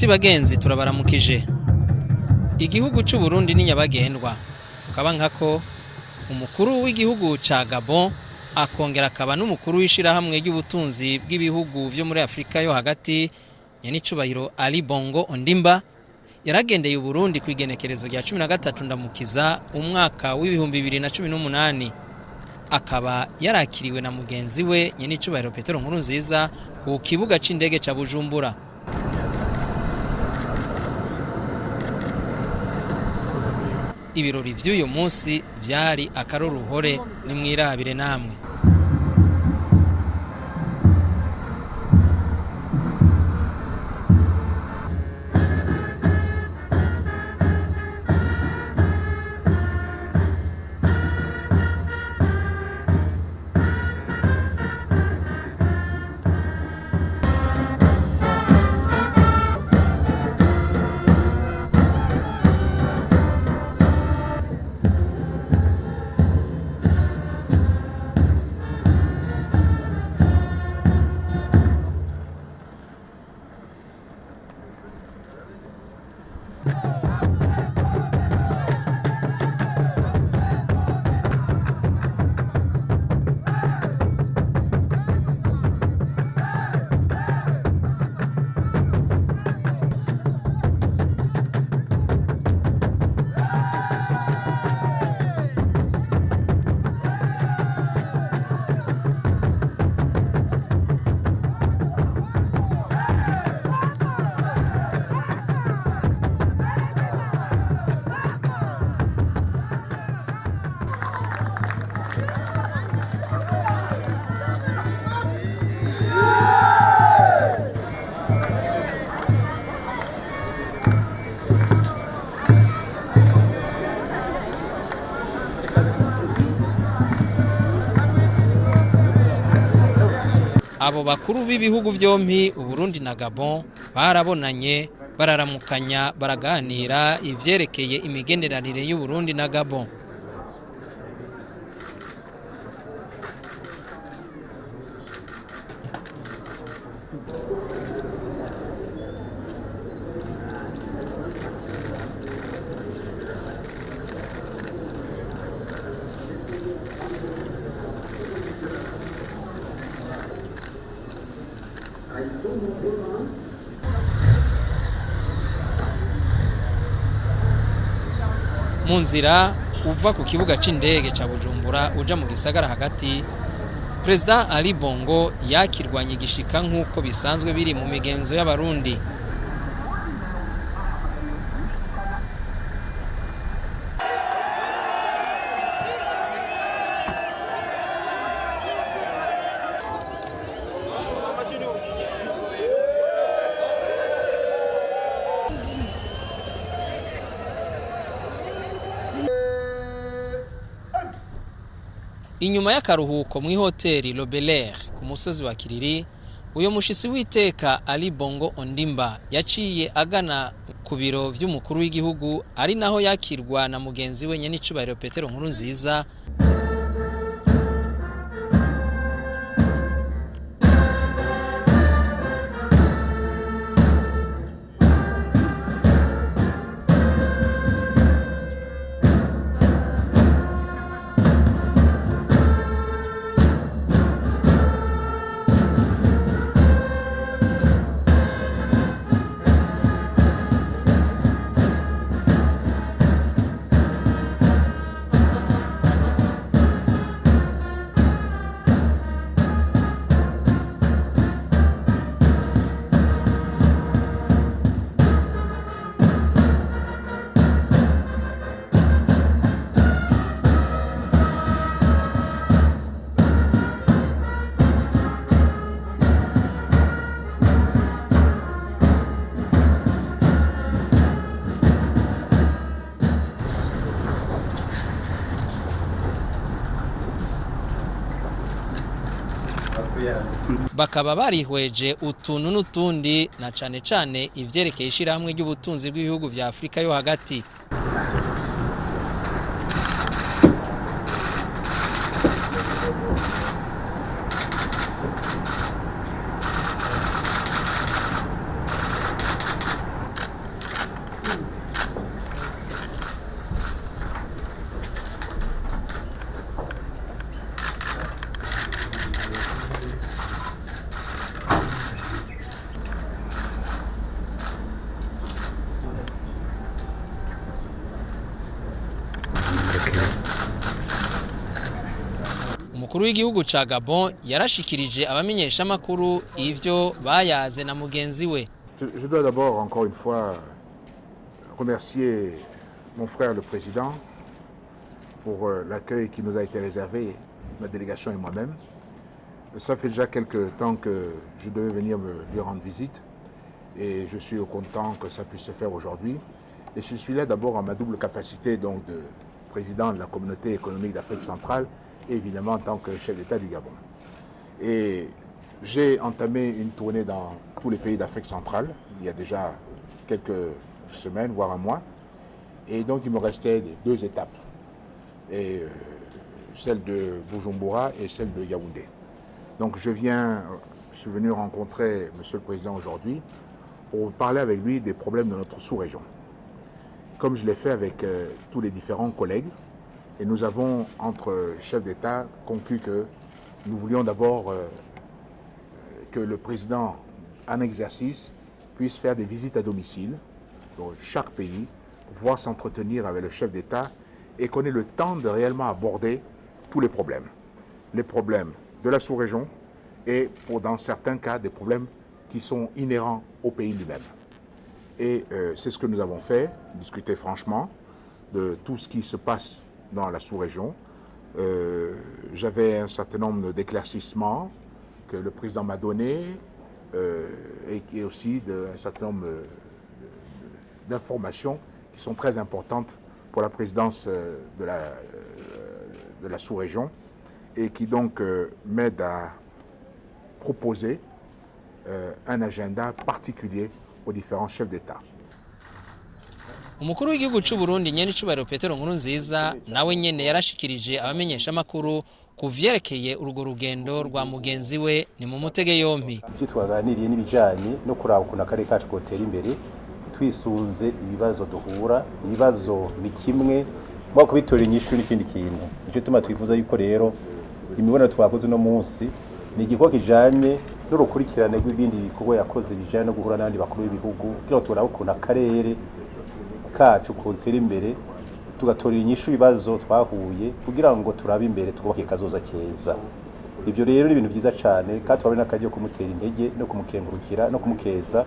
Nshuti bagenzi turabaramukije. Igihugu cy'u Burundi ni nyabagendwa. Ukaba nkako umukuru w'igihugu ca Gabon akongera akaba n'umukuru w'ishirahamwe ry'ubutunzi bw'ibihugu vyo muri Afrika yo hagati Nyenicubahiro Ali Bongo Ondimba yaragendeye u Burundi kwigenekerezo rya 13 ndamukiza umwaka w'ibihumbi 2018. Akaba yarakiriwe na mugenzi we Nyenicubahiro Petero Nkurunziza ku kibuga c'indege ca Bujumbura. Ibirori vy'uyu munsi vyari akaroruhore ni mwirabire namwe. Abo bakuru b'ibihugu vyompi u Burundi na Gabon barabonanye bararamukanya baraganira ivyerekeye imigenderanire y'u Burundi na Gabon. Munzira uva ku kibuga c'indege ca Bujumbura uja mu gisagara hagati, President Ali Bongo yakirwanye gishika nkuko bisanzwe biri mu migenzo y'abarundi. Inyuma y'akaruhuko mu hoteli Le Bel Air ku musozi wa Kiriri, uyo mushitsi w'iteka Ali Bongo Ondimba yaciye agana ku biro vy'umukuru w'igihugu ari naho yakirwa na mugenzi we Nyenicubahiro Petero Nkurunziza. Bakaba barihweje utuntu n'utundi na cane ivyerekeye ishirahamwe ry'ubutunzi bw'ibihugu vya Afrika yo hagati. Umukuru w'igihugu ca Gabon yarashikirije abamenyesha makuru ivyo bayaze na mugenzi we. Je dois d'abord encore une fois remercier mon frère le président pour l'accueil qui nous a été réservé, ma délégation et moi-même. Ça fait déjà quelques temps que je devais venir lui rendre visite et je suis content que ça puisse se faire aujourd'hui. Et je suis là d'abord en ma double capacité donc de président de la communauté économique d'Afrique centrale et évidemment en tant que chef d'État du Gabon. Et j'ai entamé une tournée dans tous les pays d'Afrique centrale il y a déjà quelques semaines, voire un mois. Et donc il me restait 2 étapes, et celle de Bujumbura et celle de Yaoundé. Donc je suis venu rencontrer Monsieur le Président aujourd'hui pour parler avec lui des problèmes de notre sous-région. Comme je l'ai fait avec tous les différents collègues, et nous avons, entre chefs d'État, conclu que nous voulions d'abord que le président en exercice puisse faire des visites à domicile dans chaque pays pour pouvoir s'entretenir avec le chef d'État et qu'on ait le temps de réellement aborder tous les problèmes. Les problèmes de la sous-région et dans certains cas des problèmes qui sont inhérents au pays lui-même. Et c'est ce que nous avons fait, discuter franchement de tout ce qui se passe dans la sous-région. J'avais un certain nombre d'éclaircissements que le président m'a donné et aussi un certain nombre d'informations qui sont très importantes pour la présidence de la sous-région et qui donc m'aident à proposer un agenda particulier aux différents chefs d'État. Umukuru w'igihugu cy'u Burundi nyene icubahiro Petero Nkurunziza nawe nyene yarashikirije abamenyesha makuru kuvyerekeye urugo rugendo rwa mugenzi we ni mu mutege yompi. Ibyo twaganiriye n'ibijanye no kuraba ukuntu akarere kacu kotera imbere twisunze ibibazo duhura, ibibazo ni kimwe mwa kubitora inyishu n'ikindi kintu. Icyo tuma twifuza yuko rero imibonano twakoze no munsi ni igikorwa kijanye n'urukurikirane rw'ibindi bikorwa yakoze bijanye no guhura n'abandi bakuru b'ibihugu kugira ngo turabe ukuntu akarere kacu kotera imbere tugatorera inyishu ibibazo twahuye kugira ngo turabe imbere twubake kazoza keza. Ivyo rero ni ibintu byiza cyane kandi twabona akaryo kumutera intege no kumukengurukira no kumukeza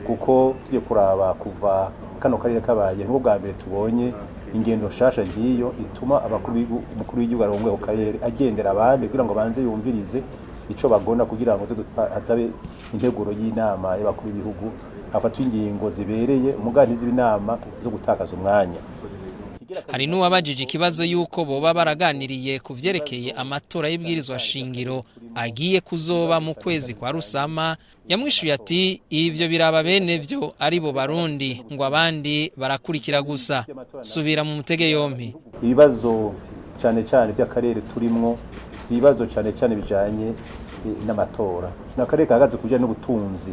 kuko tugiye kuraba kuva kano karere kabaye nk'ubwo bwa mbere tubonye ingendo nshasha ngiyo ituma umukuru w'igihugu arongoye ku karere agendera abandi kugira ngo banze yumvirize ico bagona kugira ngo hazabe integuro y'inama y'abakuru b'ibihugu hafatwa ingingo zibereye umuganizi w'inama zo gutakaza umwanya. Hari n'uwabajije ikibazo yuko boba baraganiriye kuvyerekeye amatora y'ibwirizwa shingiro agiye kuzoba mu kwezi kwa Rusama, yamwishuye ati ivyo biraba bene vyo ari bo Barundi ngo abandi barakurikira gusa. Subira mu mutege yompi. Ibibazo cyane cyane by'akarere turimwo si ibibazo cyane cyane bijanye n'amatora. N'akarere kagaze kujya n'ubutunzi.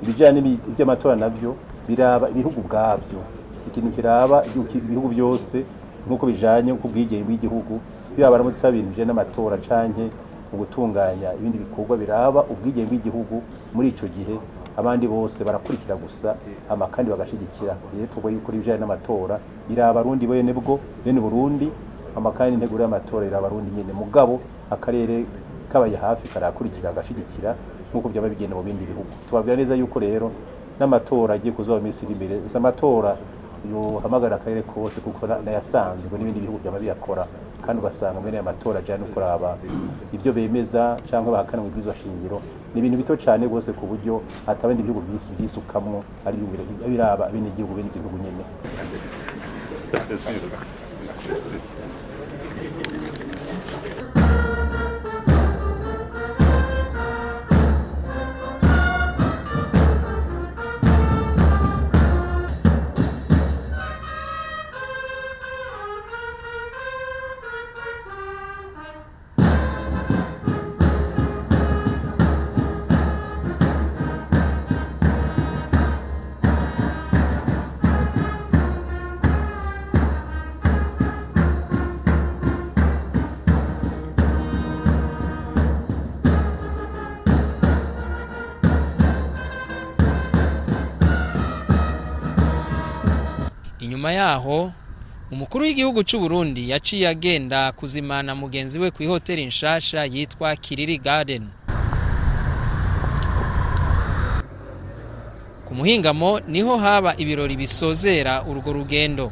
Ibijanye n'iby'amatora navyo biraba ibihugu bwavyo. Ikintu kiraba ibihugu byose nkuko bijanye kubwigenge bw'igihugu biba baramutse abinje n'amatora canke mu gutunganya ibindi bikorwa biraba ubwigenge bw'igihugu muri ico gihe abandi bose barakurikira gusa amakandi bagashigikira. Rero tuvuga yuko ibijanye n'amatora biraba Barundi bene Burundi amakandi integuro y'amatora iraba Barundi nyene mugabo akarere kabaye hafi karakurikira agashigikira nkuko byaba bigenda mu bindi bihugu. Tubabwira neza yuko rero n'amatora agiye kuzoba iminsi iri imbere amatora yo hamagara akarere kose kuko nayasanzwe n'ibindi bihugu byaba biyakora kandi ugasanga mbere y'amatora ajyana no kuraba ibyo bemeza cyangwa bahakanwa ibwirizwa shingiro ni ibintu bito cyane rwose ku buryo hatabindi bihugu byisukamwo ari biraba bene igihugu bene igihugu nyene. Inyuma yaho umukuru w'igihugu cy'u Burundi yaciye agenda kuzimana mugenzi we ku hoteli nshasha yitwa Kiriri Garden. Ku muhingamo niho haba ibirori bisozera urwo rugendo.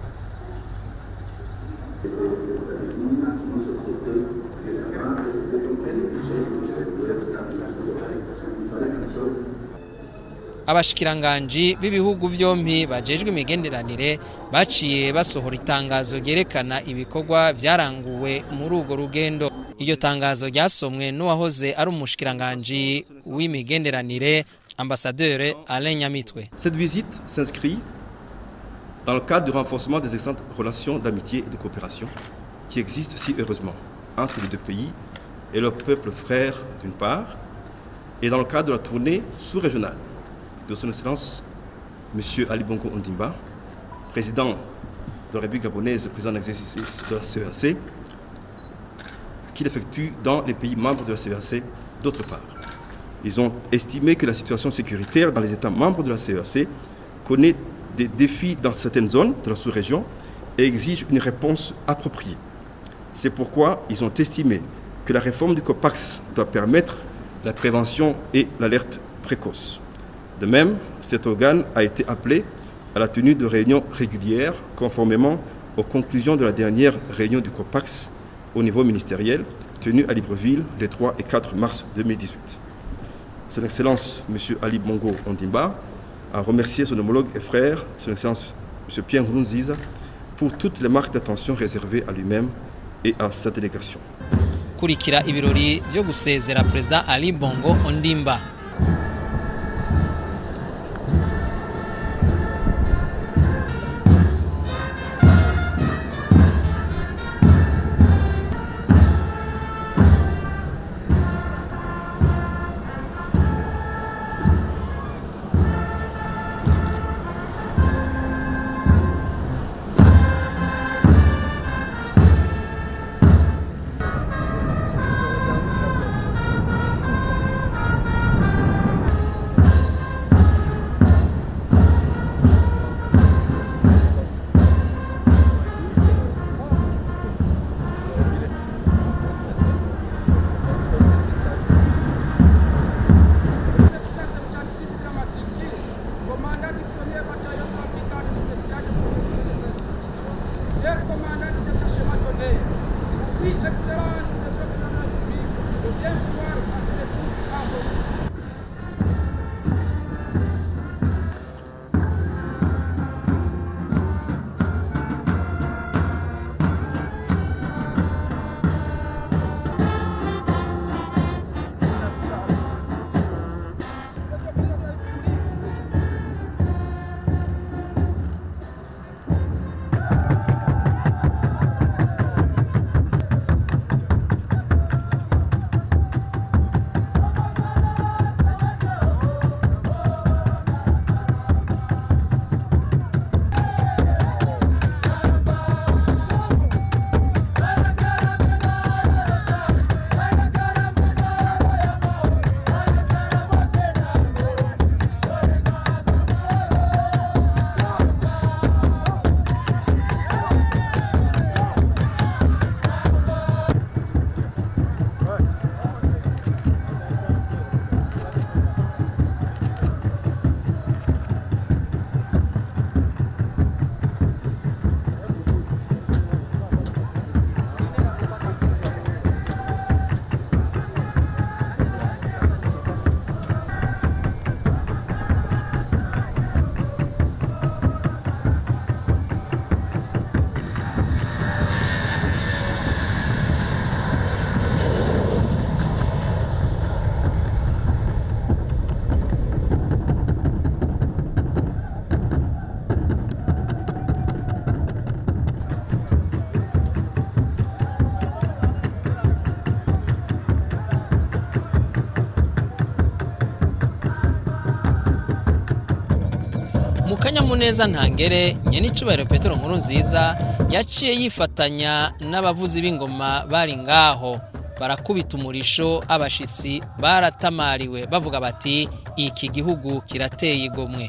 Abashikiranganji b'ibihugu vyompi bajejwe imigenderanire baciye basohora itangazo ryerekana ibikorwa vyaranguwe muri urwo rugendo. Iryo tangazo ryasomwe n'uwahoze ari umushikiranganji w'imigenderanire ambassadeur Alain Nyamitwe. Cette visite s'inscrit dans le cadre du renforcement des excellentes relations d'amitié et de coopération qui existent si heureusement entre les deux pays et leurs peuples frères d'une part, et dans le cadre de la tournée sous-régionale de son Excellence M. Ali Bongo Ondimba, président de la République gabonaise, président en exercice de la CEAC, qu'il effectue dans les pays membres de la CEAC d'autre part. Ils ont estimé que la situation sécuritaire dans les États membres de la CEAC connaît des défis dans certaines zones de la sous-région et exige une réponse appropriée. C'est pourquoi ils ont estimé que la réforme du COPAX doit permettre la prévention et l'alerte précoce. De même, cet organe a été appelé à la tenue de réunions régulières conformément aux conclusions de la dernière réunion du COPAX au niveau ministériel tenue à Libreville les 3 et 4 mars 2018. Son Excellence M. Ali Bongo Ondimba a remercié son homologue et frère, Son Excellence M. Pierre Nkurunziza, pour toutes les marques d'attention réservées à lui-même et à sa délégation. Kurikira ibirori byo gusezera President Ali Bongo Ondimba. Kanyamuneza ntangere nyenicubahiro Petero Nkurunziza yaciye yifatanya n'abavuzi b'ingoma bari ngaho barakubita umurisho abashitsi baratamariwe bavuga bati iki gihugu kirateye igomwe.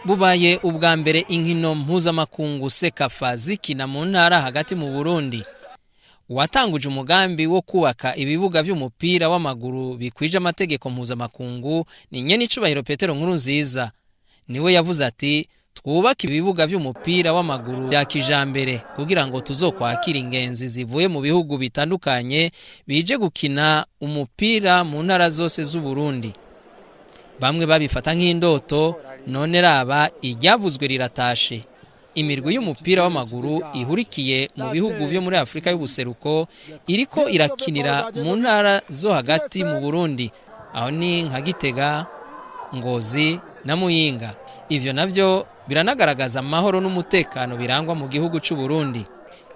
bubaye ubwa mbere inkino mpuzamakungu Sekafa zikina mu ntara hagati mu Burundi. Watanguje umugambi wo kubaka ibibuga by'umupira w'amaguru bikwije amategeko mpuzamakungu ni nyene icubahiro Petero Nkurunziza. Niwe yavuze ati twubaka ibibuga by'umupira w'amaguru bya kijambere kugira ngo tuzokwakira ingenzi zivuye mu bihugu bitandukanye bije gukina umupira mu ntara zose z'u Burundi. Bamwe babifata nk'indoto, none raba iryavuzwe riratashe. Imirwi y'umupira w'amaguru ihurikiye mu bihugu byo muri Afrika y'ubuseruko iriko irakinira mu ntara zo hagati mu Burundi, aho ni nka Gitega, Ngozi na Muyinga. Ivyo navyo biranagaragaza amahoro n'umutekano birangwa mu gihugu cy'u Burundi.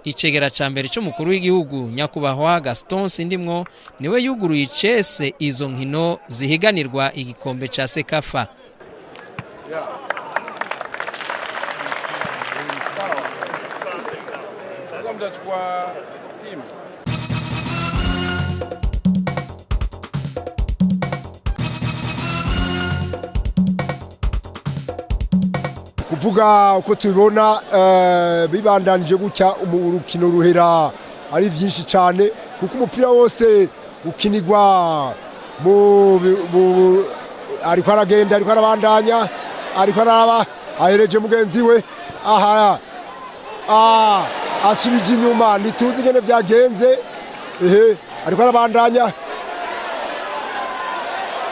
Icegera ca mbere cy'umukuru w'igihugu Nyakubahwa Gaston Sindimwo niwe yuguruye icese izo nkino zihiganirwa igikombe ca Sekafa. Kuvuga uko tubibona bibandanije gutya urukino ruhera ari byinshi cyane kuko umupira wose ukinirwa ariko aragenda ariko arabandanya ariko araba ahereje mugenzi we asubije inyuma ntituzi ingene byagenze ariko arabandanya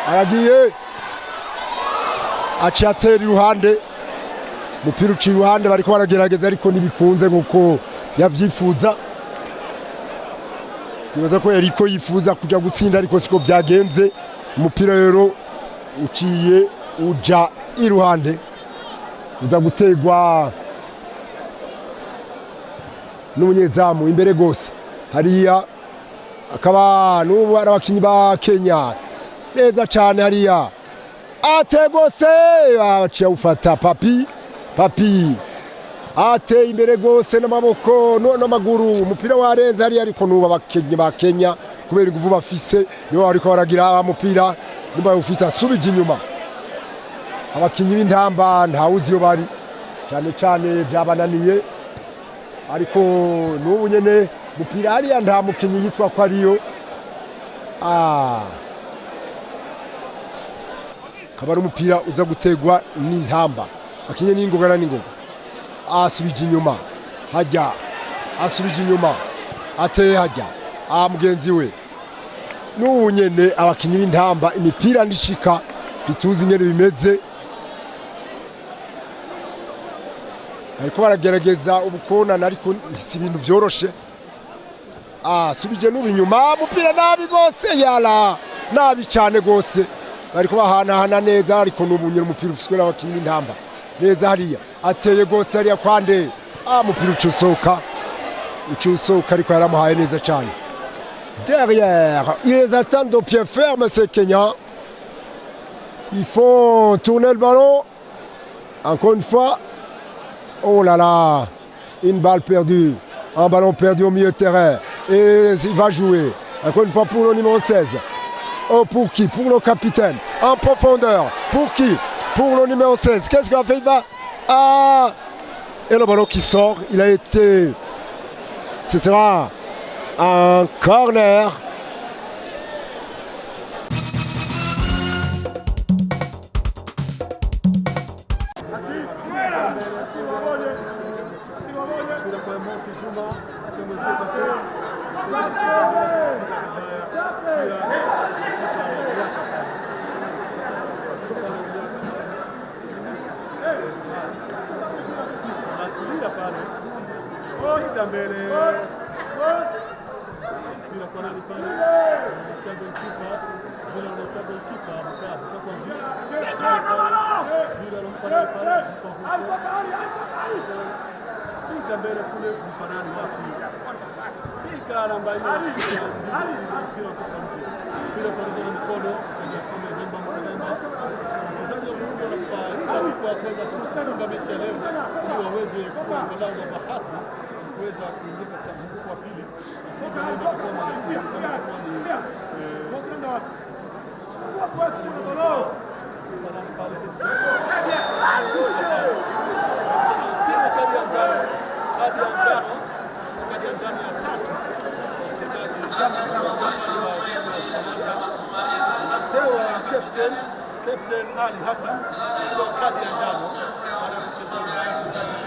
aragiye aciye atera iruhande umupira uciye iruhande bariko baragerageza ariko ntibikunze nkuko yavyifuza. Twibaza ko yariko yifuza kuja gutsinda ariko siko byagenze. Umupira rero uciye uja iruhande uza gutegwa n'umunyezamu imbere gose. Hariya akaba n'ubu abakinyi ba Kenya neza cyane hariya ategose aciye ufata Papi ate imbere gose n'amaboko n'amaguru umupira warenze hari ariko nuba abakenye ba Kenya kubera ingufu bafise nibo ariko baragira umupira nimba ufita subije inyuma abakinyi b'intamba ntawuzi yo bari cyane byabananiye ariko nubu nyene umupira hari nta mukinyi yitwa ko ariyo kabara umupira uza gutegwa n'intamba akinye n'ingoga asubije inyuma hajya asubije inyuma ateye hajya mugenzi we n'ubu nyene abakinyi b'intamba imipira ndishika bituzi ingene bimeze ariko baragerageza ubukona ariko si ibintu vyoroshe asubije n'ubu inyuma umupira nabi gose yala nabi cyane gose ariko bahanahana neza ariko n'ubu nyene umupira ufiswe n'abakinyi b'intamba neza hariya ateye gose hariya kwande umupira ucusoka ariko yaramuhaye neza cyane. Derrière ils les attendent au pied ferme ces Kenyans. Ils font tourner le ballon encore une fois. Oh là là, une balle perdue, un ballon perdu au milieu de terrain et il va jouer encore une fois pour le numéro 16. Oh, pour qui? Pour le capitaine en profondeur. Pour qui? Pour le numéro 16. Qu'est-ce qu'il a fait? Il va... Et le ballon qui sort, il a été... Ce sera un corner. kadi ya njano ya tatu. Mchezaji Sewa Captain Ali Hassan ndio kadi ya njano.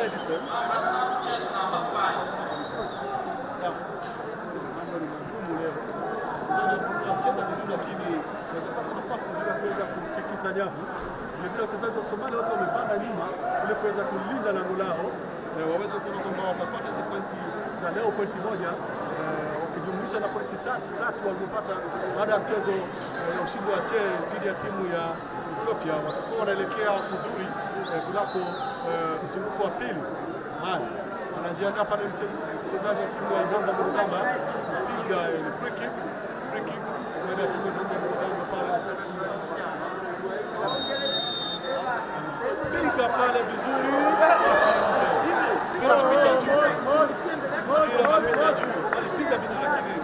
Edison. Anacheza vizuri lakini nafasi nzuri ya kuweza kutikisa nyavu. Vile wachezaji wa Somalia wote wamepanda nyuma ili kuweza kulinda lango lao, waweze kuona kwamba watapata hizo pointi za leo, pointi moja wakijumlisha na pointi tatu walizopata baada ya mchezo ya ushindi wa Che dhidi ya timu ya Ethiopia. Watakuwa wanaelekea uzuri kunako mzunguko wa pili. Haya, anajiandaa pale mchezaji wa timu ya Ndamba Murugamba kupiga free kick kwa timu ya Ndamba Murugamba pale. Piga pale vizuri. Mpira unapita juu. Alipiga vizuri lakini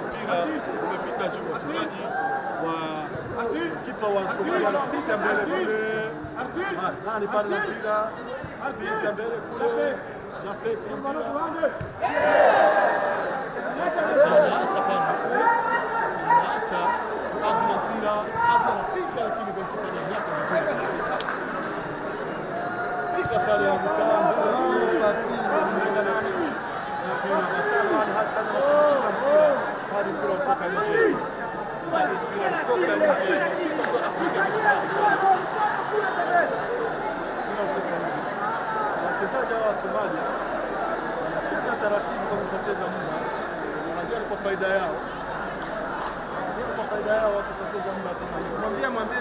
mpira umepita juu. Wachezaji wa kipa wa Somalia anapiga mbele kule. Nani pale na mpira? Piga mbele kule. Jafeti mpira. Acha pale. Acha kabla mpira anapiga lakini kwa kipa na yake vizuri. Piga pale ya mkala mbele. Hassan anashirikisha mpira hadi mpira kutoka nje. Wachezaji wa Somalia wanacheza taratibu kwa kupoteza muda. Wanajua ni kwa faida yao. Kwa faida yao wakipoteza muda kama hivi. Mwambie na mwambie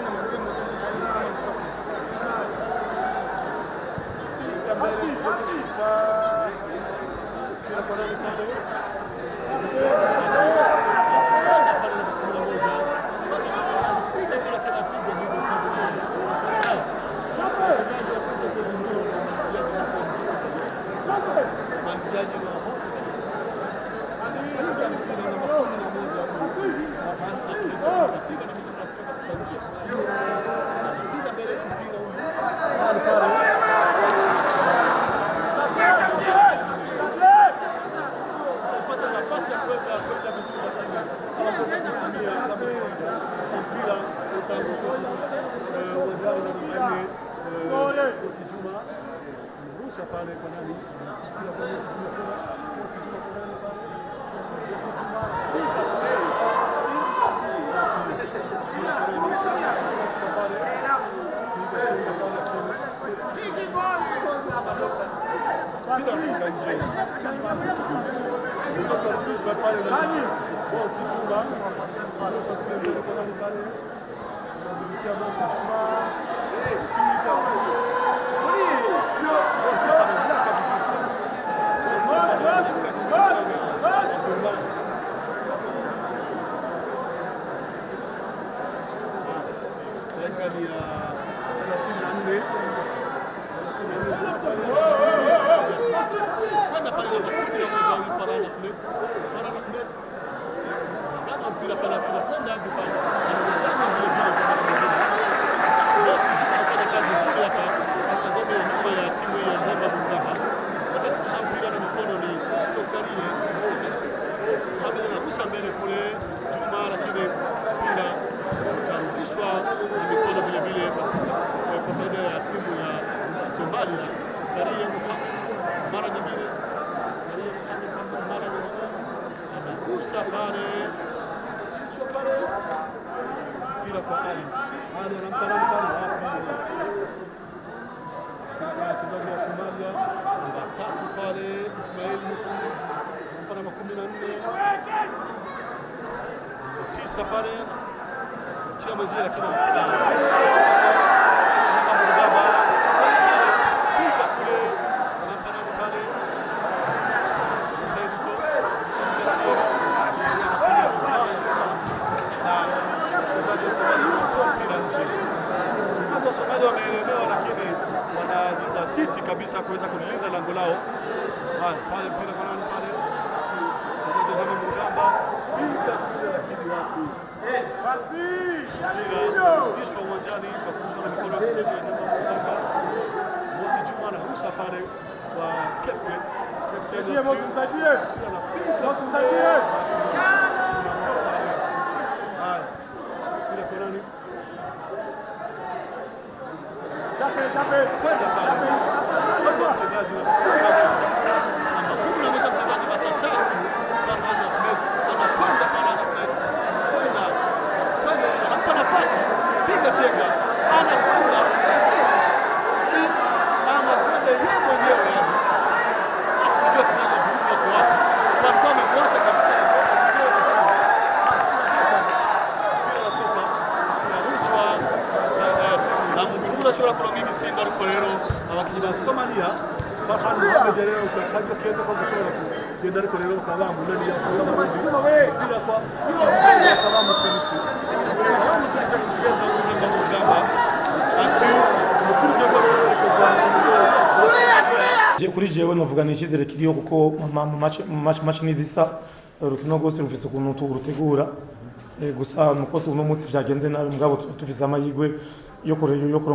ashobora kuronka igitsinda ariko rero abakinyi ba Somalia bahandi bagere rero usakajya keza ko gushobora kugenda ariko rero bakaba bamunaniye kuba baruzi kugira kwa bakaba bamusunitse bamusunitse kugeza kugeza mu gamba ati umukuru w'igihugu rero je kuri jewe novuga ni ikizere kiriyo kuko mu match nizisa urukino rwose rufise ukuntu turutegura gusa nuko uno munsi vyagenze nabi mugabo tufise amahirwe yo kuronka